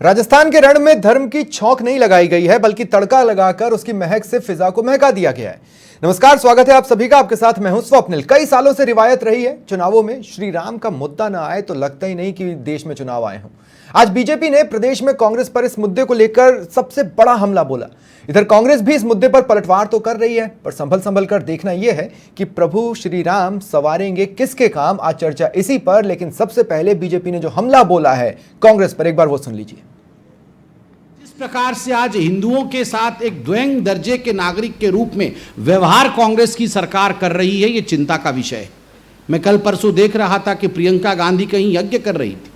राजस्थान के रण में धर्म की छौंक नहीं लगाई गई है, बल्कि तड़का लगाकर उसकी महक से फिजा को महका दिया गया है। नमस्कार, स्वागत है आप सभी का। आपके साथ मैं हूं स्वप्निल। कई सालों से रिवायत रही है, चुनावों में श्री राम का मुद्दा ना आए तो लगता ही नहीं कि देश में चुनाव आए हों। आज बीजेपी ने प्रदेश में कांग्रेस पर इस मुद्दे को लेकर सबसे बड़ा हमला बोला। इधर कांग्रेस भी इस मुद्दे पर पलटवार तो कर रही है, पर संभल संभल कर देखना यह है कि प्रभु श्री राम सवारेंगे किसके काम। आज चर्चा इसी पर, लेकिन सबसे पहले बीजेपी ने जो हमला बोला है कांग्रेस पर, एक बार वो सुन लीजिए। जिस प्रकार से आज हिंदुओं के साथ एक द्वैंग दर्जे के नागरिक के रूप में व्यवहार कांग्रेस की सरकार कर रही है, ये चिंता का विषय है। मैं कल परसों देख रहा था कि प्रियंका गांधी कहीं यज्ञ कर रही थी।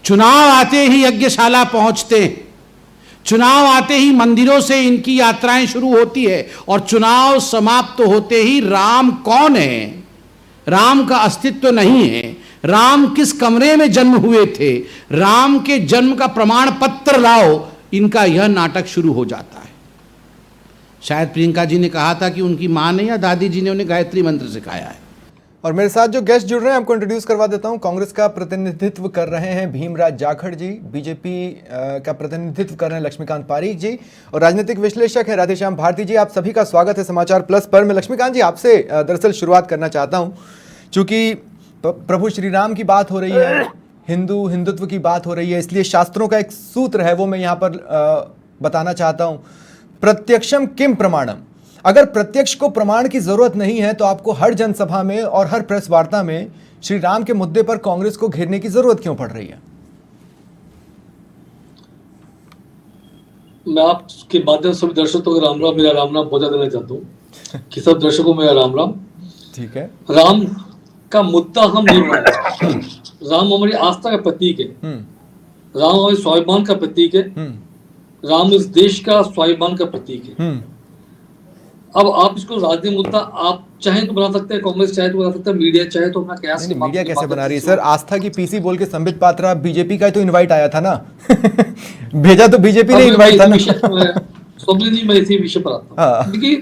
चुनाव आते ही यज्ञशाला पहुंचते हैं, चुनाव आते ही मंदिरों से इनकी यात्राएं शुरू होती है और चुनाव समाप्त होते ही राम कौन है, राम का अस्तित्व नहीं है, राम किस कमरे में जन्म हुए थे, राम के जन्म का प्रमाण पत्र लाओ, इनका यह नाटक शुरू हो जाता है। शायद प्रियंका जी ने कहा था कि उनकी मां ने या दादी जी ने उन्हें गायत्री मंत्र सिखाया है। और मेरे साथ जो गेस्ट जुड़ रहे हैं, आपको इंट्रोड्यूस करवा देता हूं। कांग्रेस का प्रतिनिधित्व कर रहे हैं भीमराज जाखड़ जी, बीजेपी का प्रतिनिधित्व कर रहे हैं लक्ष्मीकांत पारीक जी, और राजनीतिक विश्लेषक है राधेश्याम भारती जी। आप सभी का स्वागत है समाचार प्लस पर। मैं लक्ष्मीकांत जी आपसे दरअसल शुरुआत करना चाहता हूं, चूंकि प्रभु श्री राम की बात हो रही है, हिंदुत्व की बात हो रही है, इसलिए शास्त्रों का एक सूत्र है वो मैं यहाँ पर बताना चाहता हूँ। प्रत्यक्षम किम प्रमाणम। अगर प्रत्यक्ष को प्रमाण की जरूरत नहीं है तो आपको हर जनसभा में और हर प्रेस वार्ता में श्री राम के मुद्दे पर कांग्रेस को घेरने की जरूरत क्यों पड़ रही है? मैं आपके माध्यम से दर्शकों को राम राम, मेरा राम राम पहुंचा देना चाहता हूँ कि सब दर्शकों को मेरा राम राम। ठीक है, राम का मुद्दा हम नहीं बनाते। राम हमारी आस्था का प्रतीक है, राम हमारे स्वाभिमान का प्रतीक है, राम इस देश का स्वाभिमान का प्रतीक है। अब आप इसको राजनीतिक मुद्दा आप चाहे तो बना सकते हैं, कांग्रेस चाहे तो बना सकता है, मीडिया चाहे तो अपना कयास। मीडिया कैसे बना रही है सर? आस्था की पीसी बोल के संबित पात्रा, बीजेपी का तो इनवाइट आया था ना भेजा तो बीजेपी ने इनवाइट था ना। स्वप्निल जी, मैं इसी विषय पर आता हूँ। देखिए,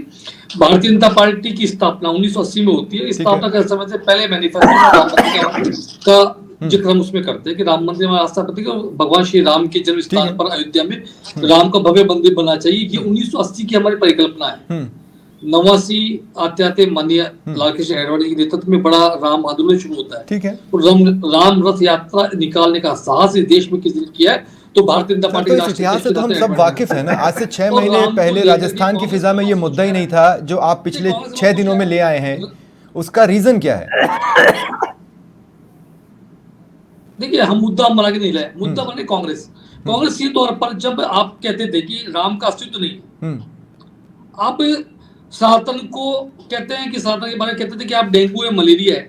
भारतीय जनता पार्टी की स्थापना 1980 में होती है। स्थापना के समय से पहले मैनिफेस्टो का जिक्र हम उसमें करते हैं कि राम मंदिर हमारा आस्था प्रतीक है। भगवान श्री राम के जन्म स्थान पर अयोध्या में राम का भव्य मंदिर बनना चाहिए। ये 1980 की हमारी परिकल्पना है। 89 आते आते माननीय लालकृष्ण आडवाणी के नेतृत्व में बड़ा राम आंदोलन शुरू होता है। ठीक है, और राम रथ यात्रा निकालने का साहस इस देश में किसी ने किया है तो भारतीय जनता पार्टी। तो इतिहास से तो हम सब वाकिफ है ना। आज से 6 महीने पहले राजस्थान की फिजा में ये मुद्दा ही नहीं था जो आप पिछले 6 दिनों में ले आए हैं। उसका रीजन क्या है? देखिए, हम मुद्दा बना के नहीं लाए, मुद्दा बने कांग्रेस के तौर पर। जब आप कहते थे कि राम का अस्तित्व नहीं, आप सनातन को कहते हैं कि सनातन के बारे में कहते थे कि आप डेंगू है, मलेरिया है,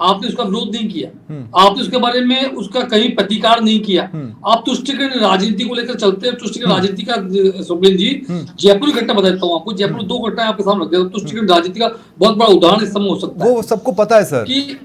आपने उसका विरोध नहीं किया, आपने उसके बारे में उसका कहीं प्रतिकार नहीं किया। आप तुष्टिकरण राजनीति को लेकर चलते हैं। तुष्टिकरण राजनीति का स्वप्निल जी, जयपुर की घटना बताता हूँ आपको। जयपुर 2 घटनाएं आपके सामने रख देता हूं। तुष्टिकरण राजनीति का बहुत बड़ा उदाहरण इस समय हो सकता है। वो सबको पता है सर कि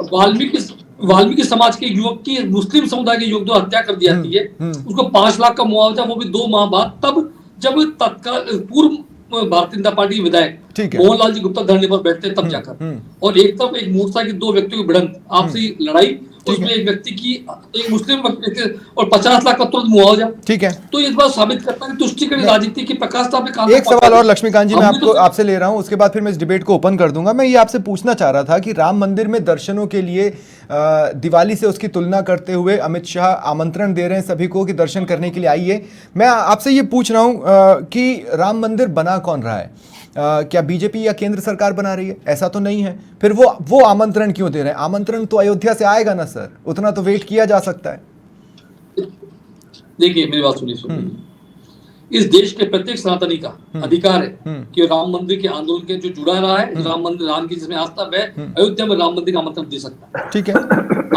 वाल्मीकि समाज के युवक की मुस्लिम समुदाय के युवक हत्या कर दी जाती है, उसको 5 लाख का मुआवजा, वो भी 2 माह बाद, तब जब तत्काल पूर्व भारतीय जनता पार्टी के विधायक मोहनलाल जी गुप्ता धरने पर बैठते तब जाकर, और एक तरफ एक मोटरसाइकिल 2 व्यक्तियों की भिड़ंत, आपसी लड़ाई, उसमें एक व्यक्ति की, एक मुस्लिम और 50 लाख का तुरंत मुआवजा। ठीक है, तो इस बात साबित करता है कि तुष्टिकरण राजनीति की प्रकाशता पे काम। एक सवाल और लक्ष्मीकांत जी मैं आपसे ले रहा हूं, उसके बाद फिर मैं इस डिबेट को ओपन कर दूंगा। मैं ये आपसे पूछना चाह रहा था कि राम मंदिर में दर्शनों के लिए दिवाली से उसकी तुलना करते हुए अमित शाह आमंत्रण दे रहे हैं सभी को कि दर्शन करने के लिए आइए। मैं आपसे ये पूछ रहा हूं कि राम मंदिर बना कौन रहा है? क्या बीजेपी या केंद्र सरकार बना रही है? ऐसा तो नहीं है। फिर वो आमंत्रण क्यों दे रहे हैं? आमंत्रण तो अयोध्या से आएगा ना सर, उतना तो वेट किया जा सकता है। देखिए, मेरी बात सुनिए। इस देश के प्रत्येक सनातनी का अधिकार है कि राम मंदिर के आंदोलन के जो जुड़ा रहा है, राम मंदिर, राम की जिसमें आस्था है, अयोध्या में राम मंदिर का आमंत्रण दे सकता है। ठीक है,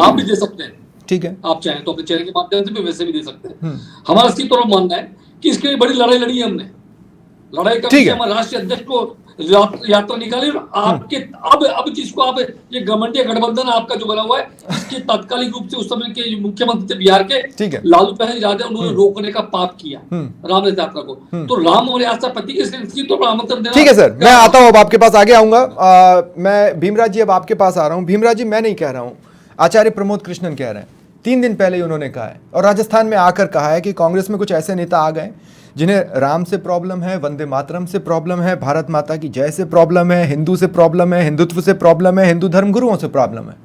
आप भी दे सकते हैं। ठीक है, आप चाहें तो अपने चैनल के माध्यम से भी वैसे भी दे सकते हैं। हमारा इसी तरह मानना है कि इसके लिए बड़ी लड़ाई लड़ी है हमने। लड़ाई का विषय हमारे राष्ट्रीय अध्यक्ष को यात्रा निकाली, और आपके अब जिसको आप ये गवर्नमेंट गठबंधन आपका जो बना हुआ है, इसके तात्कालिक रूप से उस समय के मुख्यमंत्री थे बिहार के लालू प्रसाद यादव, उन्होंने रोकने का पाप किया राम रथ यात्रा को। तो राम और आस्था प्रतीक, इसलिए तो आमंत्रण देना। ठीक है सर, मैं आता हूं, अब आपके पास आगे आऊंगा। मैं भीमराज जी अब आपके पास आ रहा हूं। भीमराज जी, मैं नहीं कह रहा हूं, आचार्य प्रमोद कृष्णन कह रहे हैं। 3 दिन पहले ही उन्होंने कहा है, और राजस्थान में आकर कहा है कि कांग्रेस में कुछ ऐसे नेता आ गए जिन्हें राम से प्रॉब्लम है, वंदे मातरम से प्रॉब्लम है, भारत माता की जय से प्रॉब्लम है, हिंदू से प्रॉब्लम है, हिंदुत्व से प्रॉब्लम है, हिंदू धर्म गुरुओं से प्रॉब्लम है।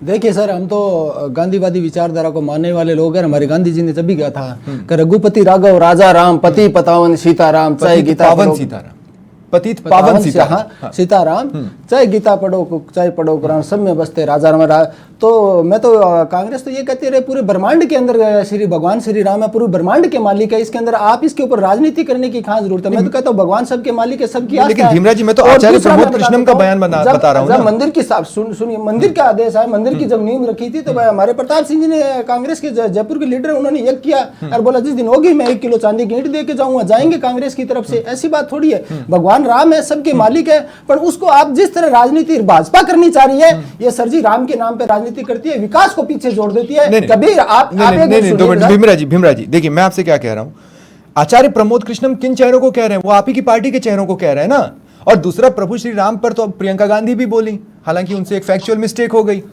देखिए सर, हम तो गांधीवादी विचारधारा को मानने वाले लोग हैं। हमारे गांधी जी ने जब भी कहा था कि रघुपति राघव राजा राम, पति पतावन सीताराम, चाहे गीता पावन सीताराम, पतित पावन सीताराम, हाँ सीताराम, चाहे गीता पढ़ो चाहे पढ़ो कुरान, सब में बसते राजा राम। तो मैं तो कांग्रेस तो ये कहती रहे पूरे ब्रह्मांड के अंदर श्री भगवान श्री राम है, पूरे ब्रह्मांड के मालिक है, इसके अंदर आप इसके ऊपर राजनीति करने की कहाँ जरूरत है। मैं तो कहता हूँ भगवान सबके मालिक है, सबकी आस्था है। लेकिन भीमराव जी, मैं तो आचार्य प्रमोद कृष्णम का बयान बता रहा हूँ। जब मंदिर की सुनिए, मंदिर का आदेश है, मंदिर की जब नींव रखी थी तो हमारे प्रताप सिंह जी ने, कांग्रेस के जयपुर के लीडर, उन्होंने यज्ञ किया और बोला जिस दिन होगी मैं 1 किलो चांदी की ईंट दे के जाऊंगा, जाएंगे कांग्रेस की तरफ से। ऐसी बात थोड़ी है, भगवान राम है, सबके मालिक है, पर उसको आप जिस तरह राजनीति भाजपा करनी चाह रही है, ये सर जी राम के नाम पे राजनीति करती है, विकास को पीछे जोड़ देती है। कभी आप भीमराव जी देखिए, मैं आपसे क्या कह रहा हूं, आचार्य प्रमोद कृष्णम किन चेहरों को कह रहे हैं? वो आप ही की पार्टी के चेहरों को कह रहे हैं ना। और दूसरा, प्रभु श्री राम पर तो प्रियंका गांधी भी बोली, हालांकि उनसे एक फैक्चुअल मिस्टेक हो गई।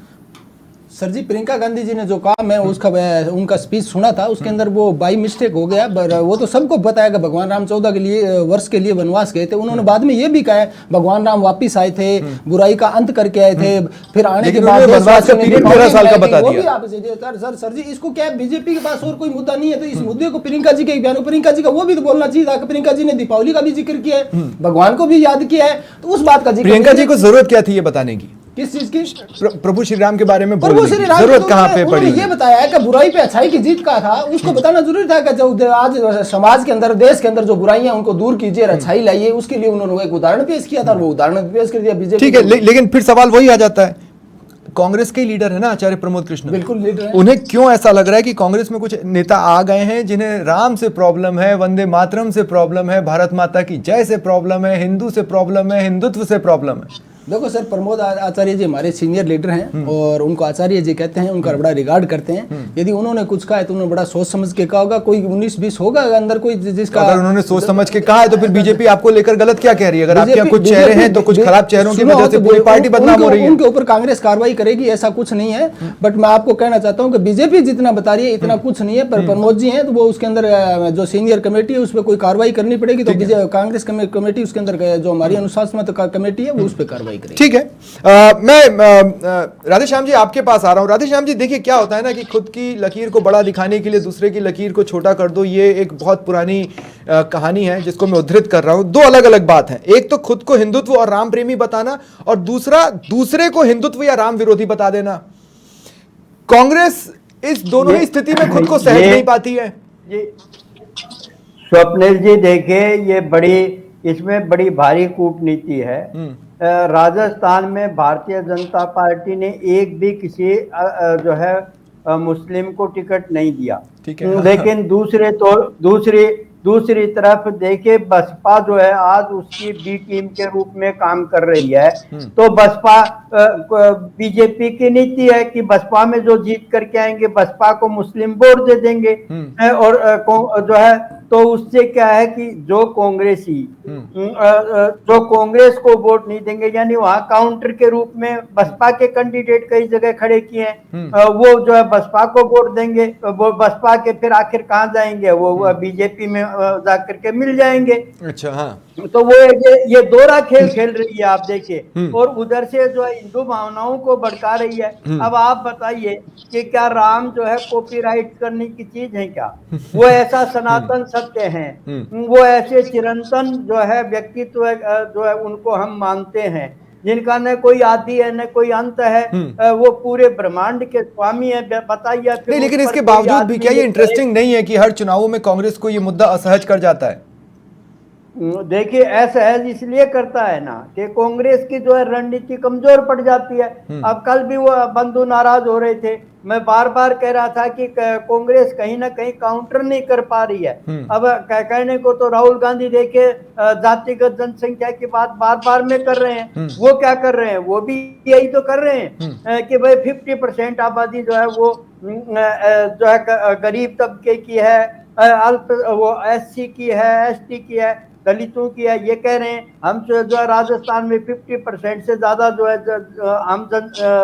सर जी, प्रियंका गांधी जी ने जो कहा, मैं उसका उनका स्पीच सुना था, उसके अंदर वो बाई मिस्टेक हो गया। वो तो सबको बताया कि भगवान राम 14 वर्ष के लिए वनवास गए थे। उन्होंने बाद में ये भी कहा है भगवान राम वापिस आए थे, बुराई का अंत करके आए थे, फिर आने के बाद वनवास का पीरियड 13 साल का बता दिया। सर जी, इसको क्या बीजेपी के पास और कोई मुद्दा नहीं है, तो इस मुद्दे को प्रियंका जी के बयान, प्रियंका जी का वो भी तो बोलना चाहिए था कि प्रियंका जी ने दीपावली का भी जिक्र किया है, भगवान को भी याद किया है, तो उस बात का जिक्र। प्रियंका जी को जरूरत क्या थी ये बताने की? किस चीज की? प्रभु श्री राम के बारे में प्रभु श्री राम जरूरत कहां पे पड़ी? ये बताया है कि बुराई पे अच्छाई की जीत का था, उसको बताना जरूरी था कि जो आज समाज के अंदर, देश के अंदर जो बुराइयां उनको दूर कीजिए, अच्छाई लाइए, उसके लिए उन्होंने एक उदाहरण पेश किया था, वो उदाहरण पेश कर दिया बीजेपी। ठीक है, लेकिन फिर सवाल वही आ जाता है, कांग्रेस के लीडर है ना आचार्य प्रमोद कृष्ण, बिल्कुल लीडर है। उन्हें क्यों ऐसा लग रहा है कि कांग्रेस में कुछ नेता आ गए हैं जिन्हें राम से प्रॉब्लम है, वंदे मातरम से प्रॉब्लम है, भारत माता की जय से प्रॉब्लम है, हिंदू से प्रॉब्लम है, हिंदुत्व से प्रॉब्लम है? देखो सर, प्रमोद आचार्य जी हमारे सीनियर लीडर हैं और उनको आचार्य जी कहते हैं, उनका बड़ा रिगार्ड करते हैं। यदि उन्होंने कुछ कहा है तो उन्होंने बड़ा सोच समझ के कहा होगा। कोई 19-20 होगा अंदर कोई जिसका, अगर उन्होंने सोच समझ के कहा है तो फिर बीजेपी आपको लेकर गलत क्या कह रही है? अगर आपके यहाँ कुछ चेहरे हैं तो कुछ खराब चेहरों की वजह से पूरी पार्टी बदनाम हो रही है। उनके ऊपर कांग्रेस कार्रवाई करेगी ऐसा कुछ नहीं है, बट मैं आपको कहना चाहता हूँ कि बीजेपी जितना बता रही है इतना कुछ नहीं है। पर प्रमोद जी हैं तो वो उसके अंदर जो सीनियर कमेटी है उस पर कोई कार्रवाई करनी पड़ेगी, तो कांग्रेस कमेटी उसके अंदर जो हमारी अनुशासन कमेटी है वो उस पर कार्रवाई करेगी। ठीक है, मैं राधेश्याम जी आपके पास आ रहा हूं। राधेश्याम जी देखिए, क्या होता है ना कि खुद की लकीर को बड़ा दिखाने के लिए दूसरे की लकीर को छोटा कर दो, ये एक बहुत पुरानी कहानी है जिसको मैं उद्धृत कर रहा हूं। दो अलग अलग बात है, एक तो खुद को हिंदुत्व और राम प्रेमी बताना, और दूसरा दूसरे को हिंदुत्व या राम विरोधी बता देना। कांग्रेस इस दोनों ही स्थिति में खुद को सहज नहीं पाती है। स्वप्निल जी देखिए, ये इसमें बड़ी भारी कूटनीति है। राजस्थान में भारतीय जनता पार्टी ने एक भी किसी जो है मुस्लिम को टिकट नहीं दिया, ठीक है। लेकिन दूसरी तरफ देखिए, बसपा जो है आज उसकी बी टीम के रूप में काम कर रही है। तो बसपा, बीजेपी की नीति है कि बसपा में जो जीत करके आएंगे बसपा को मुस्लिम वोट दे देंगे, और जो है तो उससे क्या है कि जो कांग्रेस को वोट नहीं देंगे, यानी वहां काउंटर के रूप में बसपा के कैंडिडेट कई जगह खड़े किए हैं, वो जो है बसपा को वोट देंगे, वो बसपा के फिर आखिर कहाँ जाएंगे, वो बीजेपी में जाकर के मिल जाएंगे। अच्छा, हाँ। तो वो ये दोहरा खेल खेल रही है, आप देखिए, और उधर से जो है हिंदू भावनाओं को भड़का रही है। अब आप बताइए कि क्या राम जो है कॉपीराइट करने की चीज है क्या? वो ऐसा सनातन सत्य है, वो ऐसे चिरंतन जो है व्यक्तित्व जो है उनको हम मानते हैं, जिनका न कोई आदि है न कोई अंत है, वो पूरे ब्रह्मांड के स्वामी है। बताइए नहीं, लेकिन इसके बावजूद भी क्या ये इंटरेस्टिंग नहीं है कि हर चुनावों में कांग्रेस को ये मुद्दा असहज कर जाता है? देखिए, असहज इसलिए करता है ना कि कांग्रेस की जो है रणनीति कमजोर पड़ जाती है। अब कल भी वो बंधु नाराज हो रहे थे, मैं बार बार कह रहा था कि कांग्रेस कहीं ना कहीं काउंटर नहीं कर पा रही है। अब कहने को तो राहुल गांधी देखे जातिगत जनसंख्या की बात बार बार में कर रहे हैं, वो क्या कर रहे हैं, वो भी यही तो कर रहे हैं कि भाई 50% आबादी जो है वो जो है गरीब तबके की है, अल्प वो SC की है, ST की है, दलितों की है, ये कह रहे हैं हम जो है राजस्थान में 50% से ज्यादा जो है हम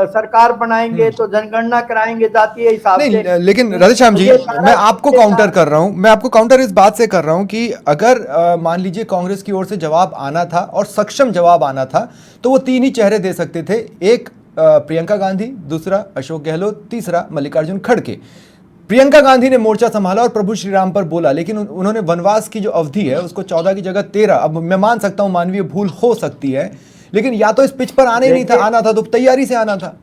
सरकार बनाएंगे तो जनगणना कराएंगे जातीय हिसाब से। नहीं, लेकिन राधेश्याम जी, मैं आपको काउंटर कर रहा हूं, मैं आपको काउंटर इस बात से कर रहा हूं कि अगर मान लीजिए कांग्रेस की ओर से जवाब आना था और सक्षम जवाब आना था तो वो 3 ही चेहरे दे सकते थे, एक प्रियंका गांधी, दूसरा अशोक गहलोत, तीसरा मल्लिकार्जुन खड़गे। प्रियंका गांधी ने मोर्चा संभाला और प्रभु श्री राम पर बोला, लेकिन उन्होंने वनवास की जो अवधि है उसको 14 की जगह 13, अब मैं मान सकता हूं मानवीय भूल हो सकती है, लेकिन या तो इस पिच पर आने ही नहीं था, आना था तो तैयारी से आना था।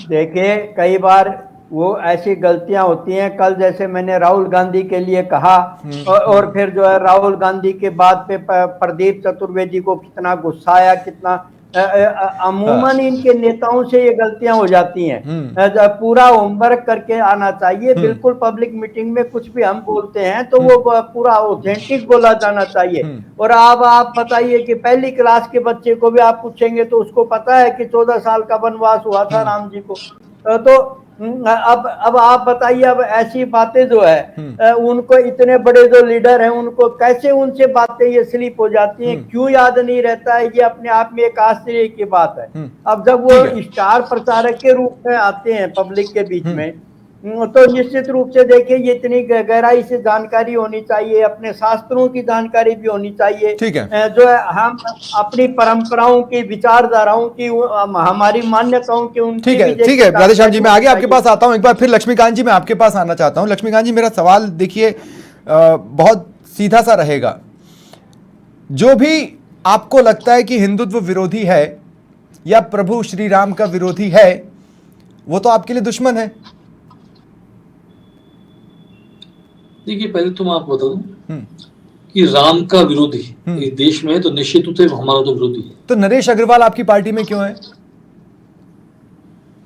देखिए कई बार वो ऐसी गलतियां होती हैं, कल जैसे मैंने राहुल गांधी के लिए कहा और फिर जो है राहुल गांधी के बाद पे प्रदीप चतुर्वेदी को कितना गुस्सा आया, कितना अमूमन इनके नेताओं से ये गलतियां हो जाती हैं। पूरा होमवर्क करके आना चाहिए, बिल्कुल पब्लिक मीटिंग में कुछ भी हम बोलते हैं तो वो पूरा ऑथेंटिक बोला जाना चाहिए। और आप बताइए कि पहली क्लास के बच्चे को भी आप पूछेंगे तो उसको पता है कि 14 साल का वनवास हुआ था राम जी को। तो अब आप बताइए, अब ऐसी बातें जो है उनको, इतने बड़े जो लीडर हैं उनको कैसे उनसे बातें ये स्लिप हो जाती हैं, क्यों याद नहीं रहता है, ये अपने आप में एक आश्चर्य की बात है। अब जब वो स्टार प्रचारक के रूप में आते हैं पब्लिक के बीच में तो निश्चित रूप से देखिए ये इतनी गहराई से जानकारी होनी चाहिए, अपने शास्त्रों की जानकारी भी होनी चाहिए। ठीक है, जो है हम अपनी परंपराओं की, विचारधाराओं की, हमारी मान्यताओं की, ठीक है राधेश्याम जी, मैं आगे आपके पास आता हूं। एक बार फिर लक्ष्मीकांत जी मैं आपके पास आना चाहता हूं। लक्ष्मीकांत जी, मेरा सवाल देखिए बहुत सीधा सा रहेगा। जो भी आपको लगता है कि हिंदुत्व विरोधी है या प्रभु श्री राम का विरोधी है, वो तो आपके लिए दुश्मन है। देखिए पहले तो मैं आपको बता दूं कि राम का विरोधी इस देश में है तो निश्चित रूप से हमारा तो विरोधी है। तो नरेश अग्रवाल आपकी पार्टी में क्यों है?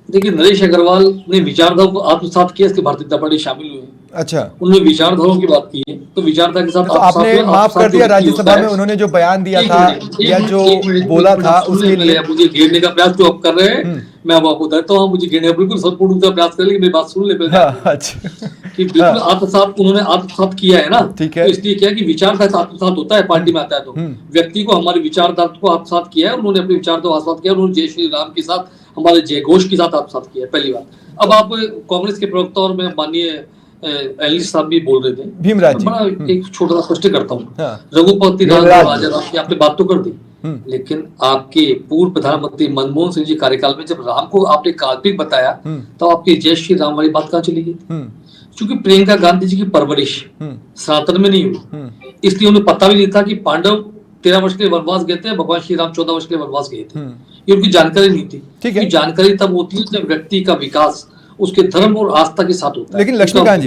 देखिए नरेश अग्रवाल ने विचारधारा को आत्मसात किया, इसके भारतीय जनता पार्टी शामिल हुए। अच्छा, उन्होंने विचारधाराओं की बात की है तो विचारधारा के साथ तो आपने माफ कर दिया राज्यसभा में उन्होंने जो बयान दिया था या जो बोला था उसके लिए? मुझे घेरने का प्रयास जो आप कर रहे हैं मैं अब आपको बताता हूँ, मुझे घेरने का बिल्कुल संपूर्ण रूप से प्रयास कर, लेकिन मेरी बात सुन ले पहले। अच्छा, कि बिल्कुल आत्मसात उन्होंने आत्मसात किया है ना, ठीक है। तो इसलिए क्या कि विचारधारा आत्मसात होता है पार्टी में आता है तो व्यक्ति को हमारी विचारधारा को आत्मसात किया है, उन्होंने अपनी विचारधारा आत्मसात किया, उन्होंने जय श्री राम के साथ हमारे जय घोष के साथ आत्मसात किया है, पहली बात। अब आप कांग्रेस के प्रवक्ता और मैं माननीय एनालिस्ट साहब भी बोल रहे थे, भीमराज जी, बड़ा एक छोटा सा स्पष्ट करता हूँ। रघुपति राजा राम की आपने बात तो कर दी, लेकिन आपके पूर्व प्रधानमंत्री मनमोहन सिंह जी कार्यकाल में जब राम को आपने काल्पनिक बताया तो आपकी जय श्री राम वाली बात कहाँ चली गई? क्योंकि प्रियंका गांधी जी की परवरिश सनातन में नहीं हुई, इसलिए उन्हें पता भी नहीं था कि पांडव 13 वर्ष के लिए वनवास गए थे, भगवान श्री राम 14 वर्ष के लिए वनवास गए थे। ये उनकी जानकारी नहीं थी। ठीक है, जानकारी तब होती है जब व्यक्ति का विकास उसके धर्म और आस्था के साथ होता है। लेकिन लक्ष्मीकांत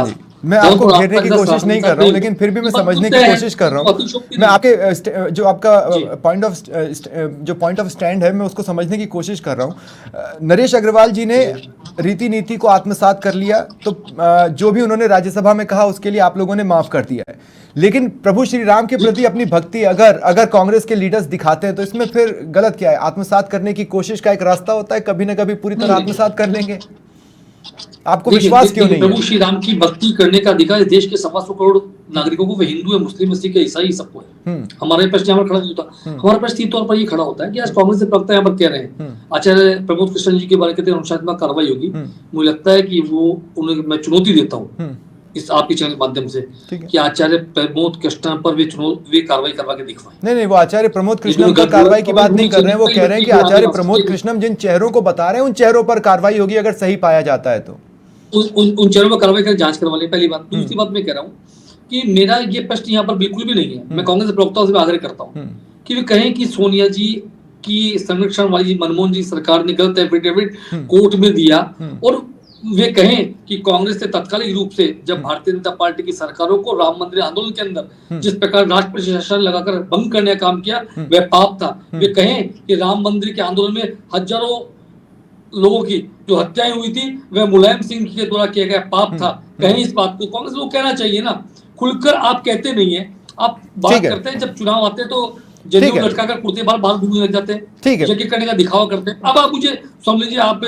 जी, मैं आपको घेरने की कोशिश नहीं कर रहा हूं, लेकिन फिर भी मैं समझने की कोशिश कर रहा हूं। मैं आपके जो आपका पॉइंट ऑफ स्टैंड है मैं उसको समझने की कोशिश कर रहा हूं। नरेश अग्रवाल जी ने रीति नीति को आत्मसात कर लिया तो जो भी उन्होंने राज्यसभा में कहा उसके लिए आप लोगों ने माफ कर दिया है, लेकिन प्रभु श्री राम के प्रति अपनी भक्ति अगर कांग्रेस के लीडर्स दिखाते हैं तो इसमें फिर गलत क्या है? आत्मसात करने की कोशिश का एक रास्ता होता है, कभी ना कभी पूरी तरह आत्मसात कर लेंगे। आपको विश्वास क्यों नहीं है? प्रभु श्री राम की भक्ति करने का अधिकार देश के 125 करोड़ नागरिकों को, वे हिंदू है, मुस्लिम, सिख है, ईसाई, सबको है। हमारे प्रश्न यहाँ पर खड़ा नहीं होता। हमारा प्रश्न सीधे तौर पर ये खड़ा होता है कि आज कांग्रेस के प्रवक्ता यहाँ पर कह रहे हैं आचार्य प्रमोद कृष्ण जी के बारे में अनुशासनात्मक कार्रवाई होगी। मुझे लगता है कि वो उन्हें मैं चुनौती देता हूँ इस आपके चैनल के माध्यम से कि आचार्य प्रमोद कृष्ण पर वे कार्रवाई करवा के दिखवाएं। नहीं, वो आचार्य प्रमोद कृष्णम पर कार्रवाई की बात नहीं कर रहे हैं, वो कह रहे हैं कि आचार्य प्रमोद कृष्णम जिन चेहरों को बता रहे हैं उन चेहरों पर कार्रवाई होगी अगर सही पाया जाता है तो। उन चेहरों पर कार्रवाई कर जांच करवा ले, पहली बात। दूसरी बात मैं कह रहा हूँ कि मेरा ये प्रश्न यहाँ पर बिल्कुल भी नहीं है। मैं कांग्रेस के प्रवक्ताओं से आग्रह करता हूँ कि वे कहें कि सोनिया जी की संरक्षण वाली मनमोहन जी सरकार ने गलत एफिडेविट कोर्ट में दिया, और वे कहें कि कांग्रेस ने तत्कालिक रूप से जब भारतीय जनता पार्टी की सरकारों को राम मंदिर आंदोलन के अंदर जिस प्रकार राष्ट्र शासन लगाकर भंग करने का काम किया वह पाप था। वे कहें कि राम मंदिर के आंदोलन में हजारों लोगों की जो हत्याएं हुई थी वह मुलायम सिंह के द्वारा किया गया पाप था। कहें इस बात को, कांग्रेस को कहना चाहिए ना, खुलकर आप कहते नहीं है, आप बात करते हैं जब चुनाव आते हैं तो जनेऊ लटका कर कुर्ते बाहर घूमने लग जाते हैं, ठीक है, यज्ञ करने का दिखावा करते हैं। अब आप मुझे समझ लीजिए, आप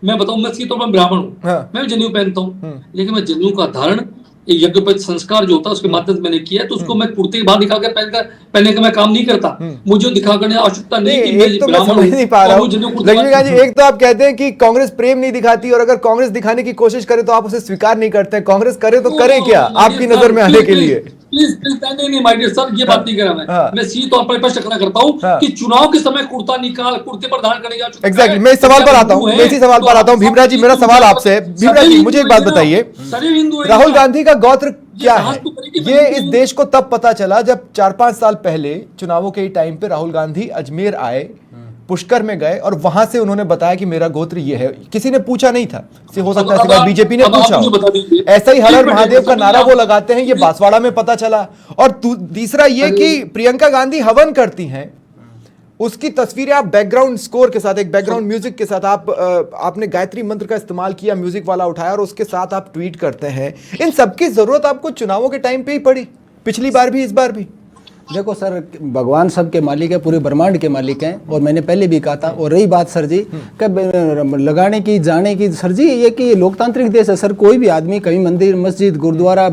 मैं बताऊं, मैं सीधे तौर पर ब्राह्मण हूँ, हाँ। मैं जनेऊ पहनता हूँ, लेकिन मैं जनेऊ का धारण एक यज्ञोपवीत संस्कार जो होता है उसके माध्यम से मैंने किया है, तो उसको मैं कुर्ते के बाहर निकाल कर पहनने का मैं काम नहीं करता। मुझे दिखा करने आवश्यकता नहीं कि मैं एक तो मैं ब्राह्मण समझ हूं नहीं पा रहा और हूँ वो जनेऊ कुर्ते लक्ष्मीकांत जी, एक तो आप कहते हैं कि कांग्रेस प्रेम नहीं दिखाती, और अगर कांग्रेस दिखाने की कोशिश करे तो आप उसे स्वीकार नहीं करते हैं। कांग्रेस करे तो करे क्या आपकी नजर में आने के लिए? प्लीज प्लीज, नहीं माय डियर सर, ये बात नहीं कर रहा मैं सीधे तौर पर स्पष्ट करता हूँ कि चुनाव के समय कुर्ता निकाल कुर्ते पर धारण करने का एग्जैक्टली, मैं इस सवाल पर आता हूँ, मैं इसी सवाल पर आता हूँ। भीमराज जी, मेरा सवाल आपसे है, भीमराज जी मुझे एक बात बताइए, राहुल गांधी का गोत्र क्या है? ये इस देश को तब पता चला जब 4-5 साल पहले चुनावों के टाइम पे राहुल गांधी अजमेर आए, पुष्कर में गए, और वहां से उन्होंने बताया कि मेरा गोत्र ये है। किसी ने पूछा नहीं था, हो सकता है बीजेपी ने पूछा हो। ऐसा ही हर हर महादेव का नारा वो लगाते हैं, ये बांसवाड़ा में पता चला। और तीसरा ये कि प्रियंका गांधी हवन करती हैं, उसकी तस्वीरें आप बैकग्राउंड स्कोर के साथ, एक बैकग्राउंड म्यूजिक के साथ, आपने गायत्री मंत्र का इस्तेमाल किया, म्यूजिक वाला उठाया, और उसके साथ आप ट्वीट करते हैं। इन सबकी जरूरत आपको चुनावों के टाइम पे ही पड़ी, पिछली बार भी, इस बार भी। देखो सर, भगवान सबके मालिक है, पूरे ब्रह्मांड के मालिक हैं, और मैंने पहले भी कहा था। और रही बात सर जी कब लगाने की, जाने की, सर जी ये कि लोकतांत्रिक देश है सर, कोई भी आदमी कहीं मंदिर, मस्जिद, गुरुद्वारा,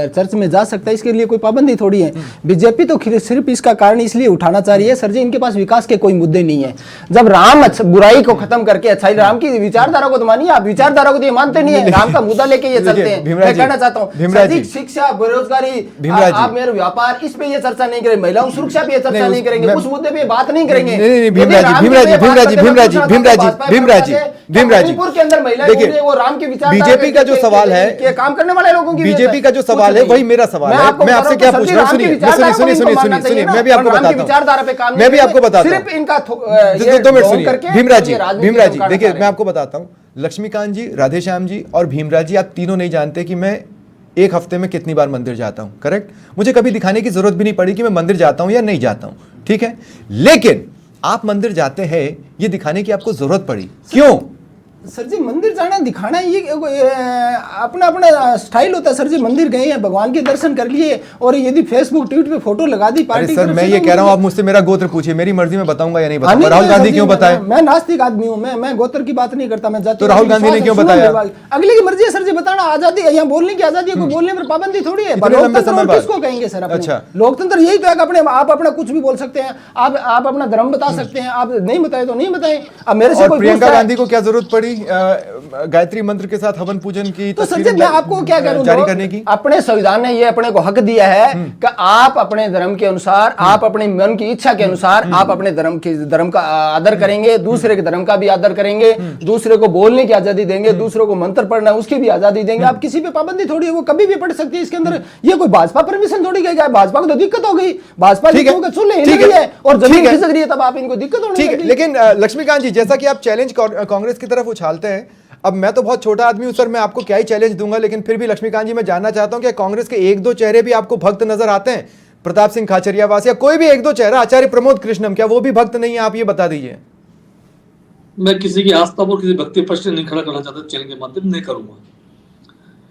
चर्च में जा सकता है, इसके लिए कोई पाबंदी थोड़ी है। बीजेपी तो सिर्फ इसका कारण इसलिए उठाना चाह रही है सर जी, इनके पास विकास के कोई मुद्दे नहीं है। जब राम बुराई को खत्म करके अच्छाई, राम की विचारधारा को तो मानिए, आप विचारधारा को तो ये मानते नहीं है, राम का मुद्दा लेके ये चलते हैं। मैं कहना चाहता हूँ शिक्षा, बेरोजगारी, आप मेरे व्यापार, इस पे चर्चा नहीं करेंगे, महिलाओं सुरक्षा पे चर्चा नहीं करेंगे, उस मुद्दे पे बात नहीं करेंगे। मणिपुर के अंदर महिलाएं देखिए, वो राम के विचार, बीजेपी का जो सवाल है, काम करने वाले लोगों की, बीजेपी का जो सवाल है वही मेरा सवाल है। मैं आपसे क्या पूछ रहा हूँ, सुनिए, मैं भी आपको बताता हूँ, मैं भी आपको बताता हूँ, सिर्फ इनका 2 मिनट सुनिए। भीमराज जी देखिए, मैं आपको बताता हूँ, लक्ष्मीकांत जी, राधेश्याम जी और भीमराज जी, आप तीनों नहीं जानते कि मैं एक हफ्ते में कितनी बार मंदिर जाता हूं। करेक्ट, मुझे कभी दिखाने की जरूरत भी नहीं पड़ी कि मैं मंदिर जाता हूं या नहीं जाता हूं, ठीक है। लेकिन आप मंदिर जाते हैं, ये दिखाने की आपको जरूरत पड़ी, क्यों? सर जी मंदिर जाना, दिखाना, ये अपना अपना स्टाइल होता है सर जी। मंदिर गए हैं, भगवान के दर्शन कर लिए, और यदि फेसबुक ट्वीट पे फोटो लगा दी पार्टी। सर मैं ये कह रहा हूँ, आप मुझसे मेरा गोत्र पूछिए, मेरी मर्जी में बताऊंगा या नहीं बताऊंगा। राहुल गांधी क्यों बताया? मैं नास्तिक आदमी हूँ, मैं गोत्र की बात नहीं करता, मैं जाति। तो राहुल गांधी ने क्यों बताया? अगले की मर्जी है सर जी, बताना आजादी है, यहाँ बोलने की आजादी है, कोई बोलने पर पाबंदी थोड़ी है। किसको कहेंगे सर? अच्छा, लोकतंत्र यही तो है, अपने आप अपना कुछ भी बोल सकते हैं, आप अपना धर्म बता सकते हैं, आप नहीं बताए तो नहीं बताए। अब मेरे से प्रियंका गांधी को क्या जरूरत पड़ी गायत्री मंत्र के साथ हवन पूजन की तो संजय, मैं आपको क्या करूं, जारी करने की? अपने संविधान ने ये अपने को हक दिया है कि आप अपने धर्म के अनुसार, आप अपने मन की इच्छा के अनुसार आप अपने धर्म का आदर करेंगे, दूसरे के धर्म का भी आदर करेंगे, दूसरे को बोलने की आजादी देंगे, दूसरों को मंत्र पढ़ना उसकी भी आजादी देंगे। आप किसी पे पाबंदी थोड़ी है, वो कभी भी पढ़ सकती है। इसके अंदर ये कोई भाजपा परमिशन थोड़ी गई, भाजपा को तो दिक्कत हो गई, भाजपा और जमीन खिसक रही है, तब आप इनको दिक्कत होनी है। लेकिन लक्ष्मीकांत जी, जैसा कि आप चैलेंज कांग्रेस की तरफ उछालते हैं, अब मैं तो बहुत छोटा आदमी हूं सर, मैं आपको क्या ही चैलेंज दूंगा, लेकिन फिर भी लक्ष्मीकांत जी मैं जानना चाहता हूं कि कांग्रेस के 1-2 चेहरे भी आपको भक्त नजर आते हैं? प्रताप सिंह खाचरियावास या कोई भी 1-2 चेहरा, आचार्य प्रमोद कृष्णम, क्या वो भी भक्त नहीं है? आप ये बता दीजिए। मैं किसी की आस्था पर किसी भक्ति प्रश्न नहीं खड़ा करना चाहता, चैनल के माध्यम नहीं करूंगा।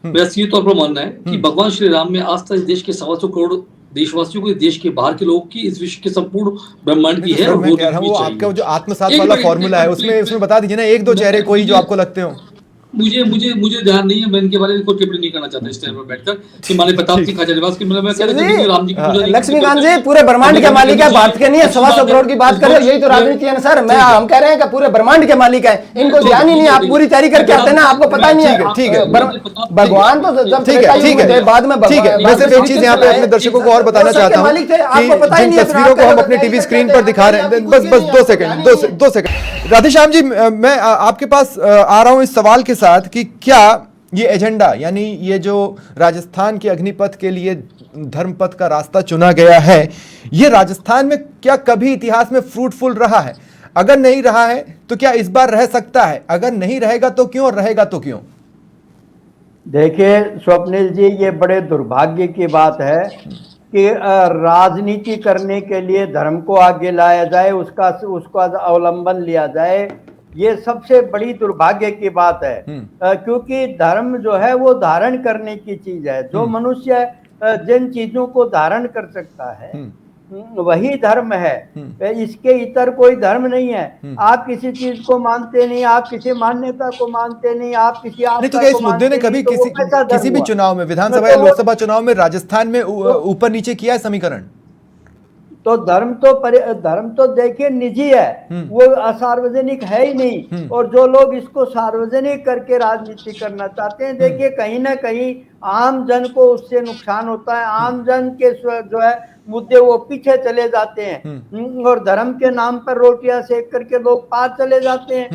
मेरा सीधे तौर पर मानना है कि भगवान श्री राम में आस्था इस देश के 125 करोड़ देशवासियों को, देश के बाहर के लोगों की, इस विश्व के संपूर्ण ब्रह्मांड की है। मैं कह रहा हूं, वो आपका जो आत्मसात वाला फॉर्मूला है, उसमें बता दीजिए ना 1-2 चेहरे कोई जो आपको लगते हो। मुझे ध्यान नहीं है, मैं इनके बारे में कोई टिप्पणी नहीं करना चाहता इस टाइम पर बैठकर कि माने प्रताप सिंह खाचरियावास की, मैं कह रहा हूं राम जी की पूजा। लक्ष्मीकांत जी पूरे ब्रह्मांड के मालिक है, भारत के नहीं है। 125 करोड़ की बात कर रहे हो, यही तो राजनीति है ना सर। हम कह रहे हैं कि पूरे ब्रह्मांड के मालिक है, इनको ध्यान ही नहीं, आप पूरी तैयारी करके आते हैं ना, आपको पता नहीं है। ठीक है, भगवान तो जब ठीक है, बाद में ठीक है। मैं सिर्फ एक चीज यहाँ पे अपने दर्शकों को और बताना चाहता हूँ कि जिन तस्वीरों को हम अपने टीवी स्क्रीन पर दिखा रहे हैं, बस 2 सेकंड राधेश्याम जी, मैं आपके पास आ रहा हूं इस सवाल के साथ कि क्या ये एजेंडा, यानी ये जो राजस्थान के अग्निपथ के लिए धर्मपथ का रास्ता चुना गया है, ये राजस्थान में क्या कभी इतिहास में फ्रूटफुल रहा है? अगर नहीं रहा है तो क्या इस बार रह सकता है? अगर नहीं रहेगा तो क्यों, और रहेगा तो क्यों? देखिए स्वप्निल जी, ये बड़े दुर्भाग्य की बात है कि राजनीति करने के लिए धर्म को आगे लाया जाए, उसका अवलंबन लिया जाए। ये सबसे बड़ी दुर्भाग्य की बात है, क्योंकि धर्म जो है वो धारण करने की चीज है। जो मनुष्य जिन चीजों को धारण कर सकता है वही धर्म है, इसके इतर कोई धर्म नहीं है। आप किसी चीज को मानते नहीं, आप किसी मान्यता को मानते नहीं, आप किसी नहीं तो क्या इस मुद्दे ने कभी किसी भी चुनाव में, विधानसभा या लोकसभा चुनाव में, राजस्थान में ऊपर नीचे किया है समीकरण? तो धर्म तो देखिए निजी है, वो असार्वजनिक है ही नहीं। और जो लोग इसको सार्वजनिक करके राजनीति करना चाहते हैं, देखिए कहीं ना कहीं आम जन को उससे नुकसान होता है। आम जन के जो है मुद्दे वो पीछे चले जाते हैं और धर्म के नाम पर रोटियां सेक करके लोग पार चले जाते हैं,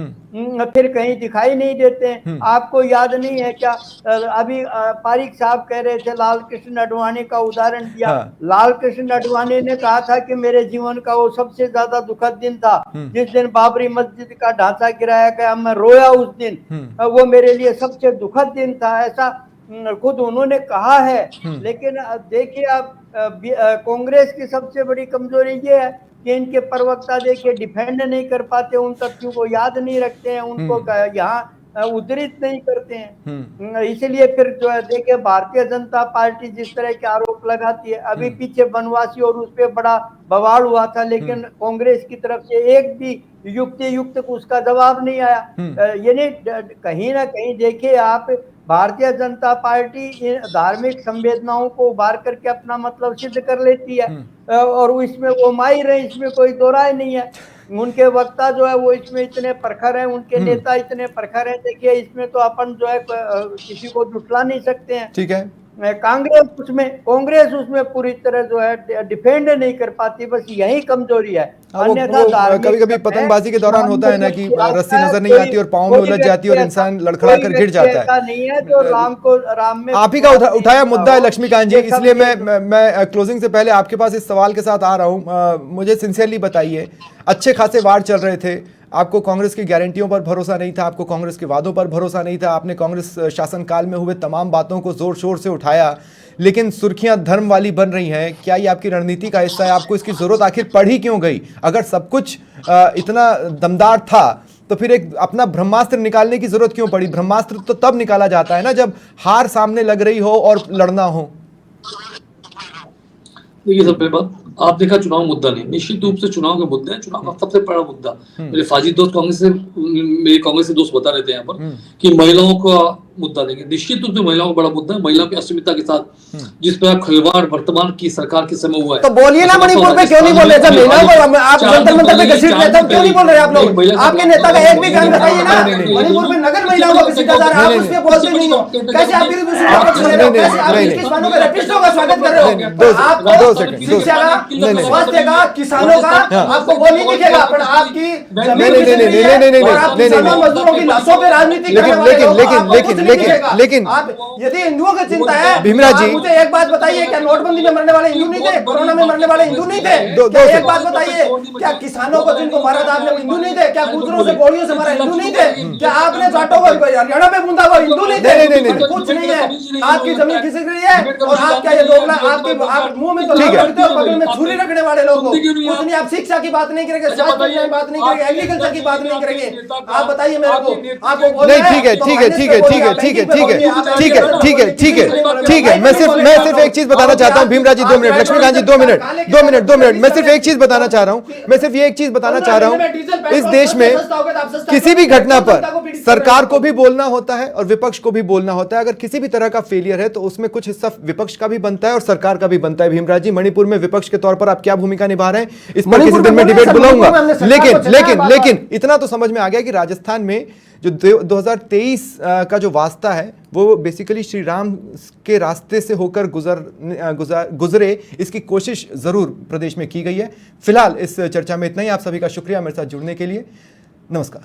फिर कहीं दिखाई नहीं देते हैं। आपको याद नहीं है क्या, अभी पारिक साहब कह रहे थे, लाल कृष्ण आडवाणी का उदाहरण दिया। लाल कृष्ण आडवाणी ने कहा था कि मेरे जीवन का वो सबसे ज्यादा दुखद दिन था जिस दिन बाबरी मस्जिद का ढांचा गिराया गया, मैं रोया उस दिन, वो मेरे लिए सबसे दुखद दिन था, ऐसा खुद उन्होंने कहा है। लेकिन देखिए आप, कांग्रेस की सबसे बड़ी कमजोरी ये है कि इनके प्रवक्ता देखिए डिफेंड नहीं कर पाते, उन तथ्यों को याद नहीं रखते हैं, उनको यहाँ उद्धृत नहीं करते हैं। इसलिए फिर जो है देखिए भारतीय जनता पार्टी जिस तरह के आरोप लगाती है, अभी पीछे बनवासी और उस पर बड़ा बवाल हुआ था, लेकिन कांग्रेस की तरफ से एक भी युक्त उसका जवाब नहीं आया। यानी कहीं ना कहीं देखिए आप, भारतीय जनता पार्टी धार्मिक संवेदनाओं को उभार करके अपना मतलब सिद्ध कर लेती है और इसमें वो माहिर है, इसमें कोई दो राय नहीं है। उनके वक्ता जो है वो इसमें इतने प्रखर हैं, उनके नेता इतने प्रखर हैं, देखिए इसमें तो अपन जो है किसी को जुटला नहीं सकते हैं। ठीक है, कांग्रेस उसमें पूरी तरह जो है डिफेंड नहीं कर पाती, बस यही कमजोरी है। अन्यथा कभी कभी पतंगबाजी के दौरान होता है ना कि रस्सी नजर नहीं आती और पाँव में उलझ जाती है और इंसान लड़खड़ा कर गिर जाता है। नहीं है जो राम में आप ही का उठाया मुद्दा है लक्ष्मीकांत जी, इसलिए मैं क्लोजिंग से पहले आपके पास इस सवाल के साथ आ रहा हूँ। मुझे सिंसियरली बताइए, अच्छे खासे वार चल रहे थे, आपको कांग्रेस की गारंटियों पर भरोसा नहीं था, आपको कांग्रेस के वादों पर भरोसा नहीं था, आपने कांग्रेस शासनकाल में हुए तमाम बातों को जोर शोर से उठाया, लेकिन सुर्खियां धर्म वाली बन रही हैं। क्या ये आपकी रणनीति का हिस्सा है? आपको इसकी जरूरत आखिर पड़ी क्यों गई? अगर सब कुछ इतना दमदार था तो फिर एक अपना ब्रह्मास्त्र निकालने की जरूरत क्यों पड़ी? ब्रह्मास्त्र तो तब निकाला जाता है ना जब हार सामने लग रही हो और लड़ना हो। देखिए, सबसे बात, आप देखा चुनाव मुद्दा नहीं, निश्चित रूप से चुनाव के मुद्दे हैं। चुनाव का सबसे बड़ा मुद्दा, मेरे फाजिल दोस्त मेरे कांग्रेस के दोस्त बता रहे थे यहाँ पर कि महिलाओं का मुद्दा देंगे। निश्चित रूप से महिलाओं का बड़ा मुद्दा है। महिलाओं की अस्मिता के साथ जिस तरह खिलवाड़ वर्तमान की सरकार के समय हुआ है, तो बोलिए ना, मणिपुर पे क्यों नहीं बोल रहे? जब महिलाओं को आप जंतर मंतर पे घसीट रहे थे, क्यों नहीं बोल रहे आप लोग? आपके नेता का एक भी बयान बताइए ना। मणिपुर में नगर महिलाओं को घसीटा जा रहा है, आप उसके बोलते नहीं हो। कैसे आप विरोध कैसे आप किसानों के रेपिस्टों का स्वागत कर रहे हो? आपको शिक्षा का, स्वास्थ्य का, किसानों का आपको वो नहीं दिखेगा, पर आपकी मजदूरों की लाशों पे राजनीति लेकिन आप यदि हिंदुओं की चिंता है, भीमराव जी, मुझे एक बात बताइए, क्या नोटबंदी में मरने वाले हिंदू नहीं थे? कोरोना में मरने वाले हिंदू नहीं थे? क्या एक बात बताइए, क्या किसानों को जिनको मारा था आपने हिंदू नहीं थे? क्या गुजरों से गोलियों से मारा हिंदू नहीं थे? क्या आपने जाटों को हरियाणा में बूंदा वो हिंदू नहीं थे? कुछ नहीं है, आपकी जमीन खिसक रही है और आप क्या ये दोगला, आपके मुंह में तो लगते हो, बगल में छुरी रखने वाले लोग कुछ नहीं। आप शिक्षा की बात नहीं करेंगे, स्वास्थ्य की बात नहीं करेंगे, एग्रीकल्चर की बात नहीं करेंगे। आप बताइए मेरे को, आपको नहीं, ठीक है। मैं सिर्फ एक चीज बताना चाहता हूँ भीमराव जी, 2 मिनट, लक्ष्मीकांत जी 2 मिनट, मैं सिर्फ एक चीज बताना चाह रहा हूँ। इस देश में किसी भी घटना पर सरकार को भी बोलना होता है और विपक्ष को भी बोलना होता है। अगर किसी भी तरह का फेलियर है तो उसमें कुछ हिस्सा विपक्ष का भी बनता है और सरकार का भी बनता है। भीमराव जी, मणिपुर में विपक्ष के तौर पर आप क्या भूमिका निभा रहे हैं, इस पर किसी दिन मैं डिबेट बुलाऊंगा। लेकिन इतना तो समझ में आ गया कि राजस्थान में जो 2023 का जो वास्ता है वो बेसिकली श्री राम के रास्ते से होकर गुजरे, इसकी कोशिश जरूर प्रदेश में की गई है। फिलहाल इस चर्चा में इतना ही। आप सभी का शुक्रिया मेरे साथ जुड़ने के लिए। नमस्कार।